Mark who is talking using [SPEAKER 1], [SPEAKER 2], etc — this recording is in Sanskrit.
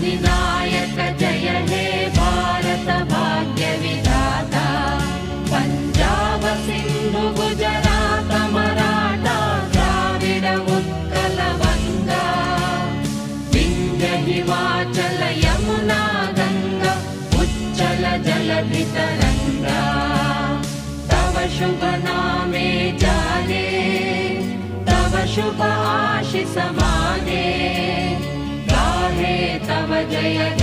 [SPEAKER 1] विनायक जय हे भारत भाग्य विधाता पंजाब सिंधु गुजरात मराठा द्राविड उत्कल बंगा विंध्य हिमाचल यमुना गंगा उच्चल जलधि तरंगा तव शुभ नामे जाने तव शुभ आशीष माने गाहे तव जय